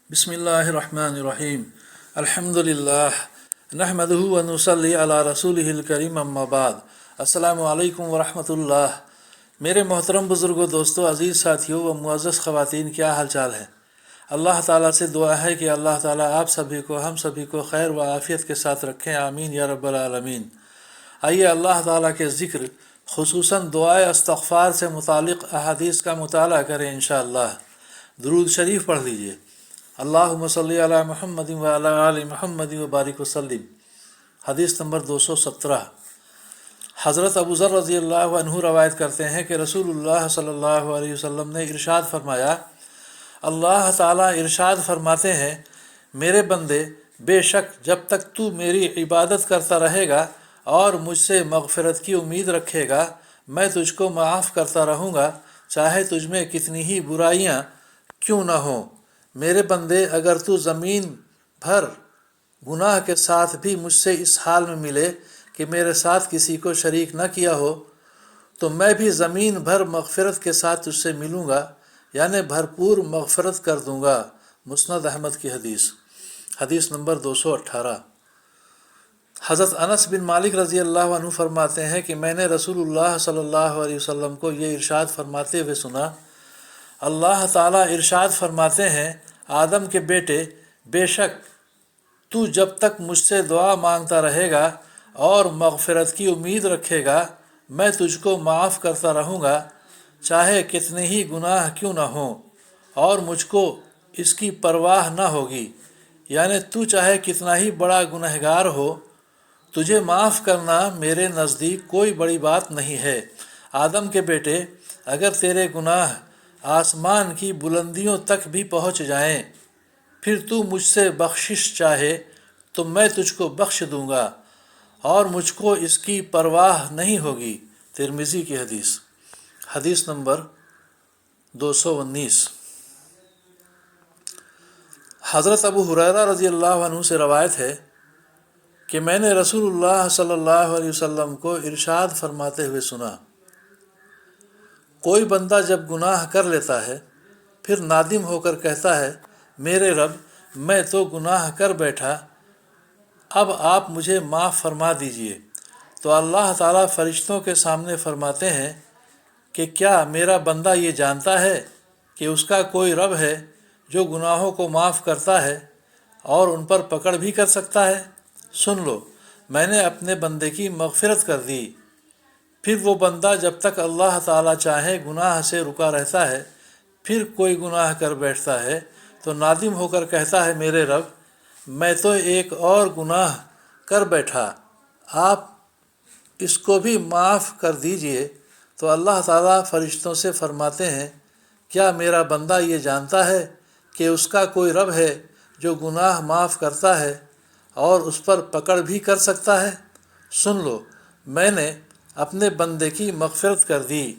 बिस्मिल्लाहिर्रहमानिर्रहीम अल्हम्दुलिल्लाह नहमदुहु व नुसल्ली अला रसूलिहिल करीम अम्मा बाद। अस्सलामु अलैकुम व रहमतुल्लाह। मेरे मोहतरम बुज़ुर्गों, दोस्तों, अज़ीज़ साथियों व मुअज़्ज़ज़ ख़वातीन, क्या हाल चाल है। अल्लाह ताला से दुआ है कि अल्लाह ताला आप सभी को, हम सभी को खैर व आफ़ियत के साथ रखें, आमीन या रब्बल आलमीन। आइए अल्लाह ताला के ज़िक्र खुसूसन दुआए इस्तिग़फ़ार से मुतालिक़ अहादीस का मुताला करें इंशाअल्लाह। दुरूद शरीफ पढ़ लीजिए। अल्लाहुम्मा सल्ली अला मुहम्मदिन व अला आलि मुहम्मदिन व बारिक वसल्लिम। हदीस नंबर 217। हज़रत अबू ज़र रज़ियल्लाहु अन्हु रवायत करते हैं कि रसूलुल्लाह सल्लल्लाहु अलैहि वसल्लम ने इरशाद फरमाया, अल्लाह ताला इरशाद फरमाते हैं, मेरे बंदे, बेशक जब तक तू मेरी इबादत करता रहेगा और मुझसे मग़फ़िरत की उम्मीद रखेगा, मैं तुझको माफ़ करता रहूँगा, चाहे तुझमें कितनी ही बुराइयाँ क्यों न हों। मेरे बंदे, अगर तू ज़मीन भर गुनाह के साथ भी मुझसे इस हाल में मिले कि मेरे साथ किसी को शरीक न किया हो, तो मैं भी ज़मीन भर मग़फ़िरत के साथ तुझसे मिलूँगा, यानी भरपूर मग़फ़िरत कर दूँगा। मुस्नद अहमद की हदीस। हदीस नंबर 218। हज़रत अनस बिन मालिक रज़ी अल्लाह अन्हु फरमाते हैं कि मैंने रसूलुल्लाह सल्लल्लाहु अलैहि वसल्लम को ये इरशाद फरमाते हुए सुना, अल्लाह ताला इरशाद फरमाते हैं, आदम के बेटे, बेशक तू जब तक मुझसे दुआ मांगता रहेगा और मग़फ़िरत की उम्मीद रखेगा, मैं तुझको माफ़ करता रहूँगा, चाहे कितने ही गुनाह क्यों न हों, और मुझको इसकी परवाह न होगी। यानी तू चाहे कितना ही बड़ा गुनहगार हो, तुझे माफ़ करना मेरे नज़दीक कोई बड़ी बात नहीं है। आदम के बेटे, अगर तेरे गुनाह आसमान की बुलंदियों तक भी पहुँच जाएं, फिर तू मुझसे बख्शिश चाहे तो मैं तुझको बख्श दूँगा और मुझको इसकी परवाह नहीं होगी। तिरमिज़ी की हदीस। हदीस नंबर 219। हज़रत अबू हुरैरा रज़ी अल्लाह अन्हु से रवायत है कि मैंने रसूलुल्लाह सल्लल्लाहु अलैहि वसल्लम को इरशाद फरमाते हुए सुना, कोई बंदा जब गुनाह कर लेता है, फिर नादिम होकर कहता है, मेरे रब, मैं तो गुनाह कर बैठा, अब आप मुझे माफ़ फरमा दीजिए, तो अल्लाह ताला फ़रिश्तों के सामने फरमाते हैं कि क्या मेरा बंदा ये जानता है कि उसका कोई रब है जो गुनाहों को माफ़ करता है और उन पर पकड़ भी कर सकता है। सुन लो, मैंने अपने बंदे की मग़फ़िरत कर दी। फिर वो बंदा जब तक अल्लाह ताला चाहे गुनाह से रुका रहता है, फिर कोई गुनाह कर बैठता है तो नादिम होकर कहता है, मेरे रब, मैं तो एक और गुनाह कर बैठा, आप इसको भी माफ़ कर दीजिए। तो अल्लाह ताला फ़रिश्तों से फरमाते हैं, क्या मेरा बंदा ये जानता है कि उसका कोई रब है जो गुनाह माफ़ करता है और उस पर पकड़ भी कर सकता है। सुन लो, मैंने अपने बंदे की मग़फ़िरत कर दी।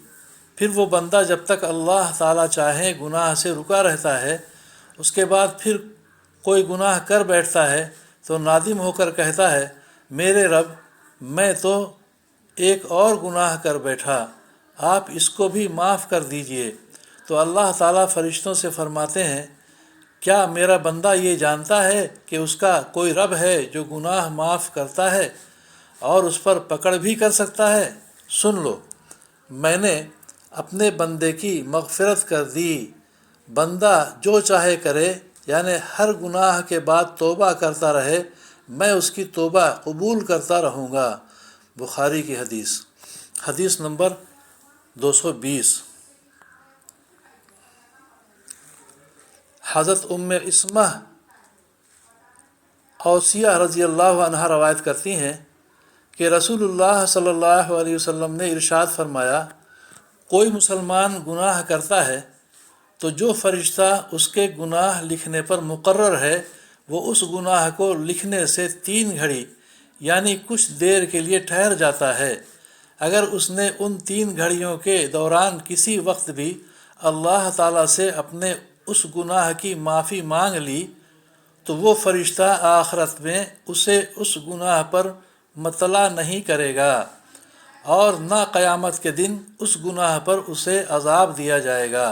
फिर वो बंदा जब तक अल्लाह ताला चाहे गुनाह से रुका रहता है, उसके बाद फिर कोई गुनाह कर बैठता है तो नादिम होकर कहता है, मेरे रब, मैं तो एक और गुनाह कर बैठा, आप इसको भी माफ़ कर दीजिए। तो अल्लाह ताला फ़रिश्तों से फरमाते हैं, क्या मेरा बंदा ये जानता है कि उसका कोई रब है जो गुनाह माफ़ करता है और उस पर पकड़ भी कर सकता है। सुन लो, मैंने अपने बंदे की मग़फ़िरत कर दी। बंदा जो चाहे करे, यानी हर गुनाह के बाद तौबा करता रहे, मैं उसकी तौबा कबूल करता रहूँगा। बुखारी की हदीस। हदीस नंबर 220। हज़रत उम्मे इस्मा औसिया रज़ी अल्लाह अन्हा रवायत करती हैं कि रसूलुल्लाह सल्लल्लाहु अलैहि वसल्लम ने इरशाद फरमाया, कोई मुसलमान गुनाह करता है तो जो फ़रिश्ता उसके गुनाह लिखने पर मुकर्रर है, वो उस गुनाह को लिखने से 3 घड़ी यानी कुछ देर के लिए ठहर जाता है। अगर उसने उन 3 घड़ियों के दौरान किसी वक्त भी अल्लाह ताला से अपने उस गुनाह की माफ़ी मांग ली, तो वो फ़रिश्ता आखिरत में उसे उस गुनाह पर मतला नहीं करेगा और न क़यामत के दिन उस गुनाह पर उसे अज़ाब दिया जाएगा।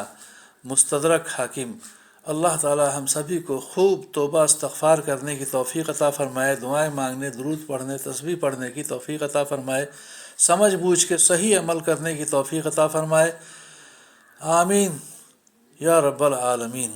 मुस्तदरक हाकिम। اللہ تعالی ہم سبھی کو خوب توبہ استغفار کرنے کی توفیق عطا فرمائے، دعائیں مانگنے، درود پڑھنے، تسبیح پڑھنے کی توفیق عطا فرمائے، سمجھ بوجھ کے صحیح عمل کرنے کی توفیق عطا فرمائے، آمین یا رب العالمین۔